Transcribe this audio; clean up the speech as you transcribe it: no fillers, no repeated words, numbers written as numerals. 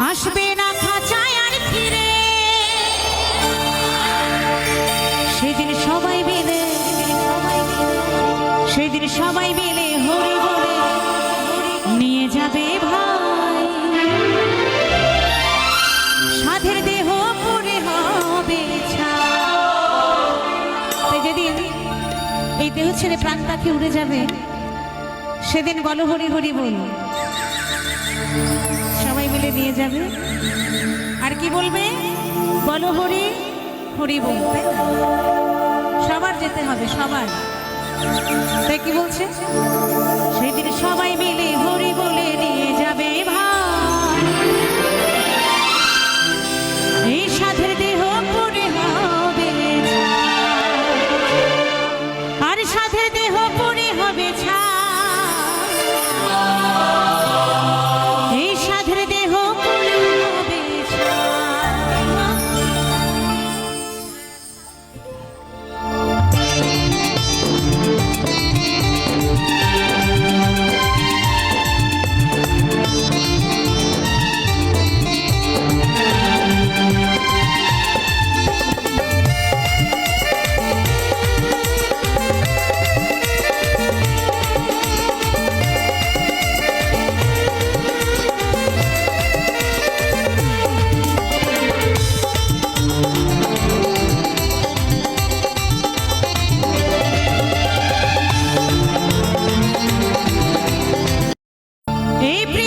আসবে না খাঁচায় আর ফিরে, সেদিন সবাই মিলে হরি বলে নিয়ে যাবে ভাই, সাধের দেহ পড়ে হবে ছাই। যেদিন এই দেহ ছেড়ে প্রাণ পাখি উড়ে যাবে, সেদিন বলো হরি হরি বল, সবাই মিলে নিয়ে যাবে। আর কি বলবে? বলো হরি হরি বল। সবার যেতে হবে, সবার। তাই কি বলছে? সেদিন সবাই মিলে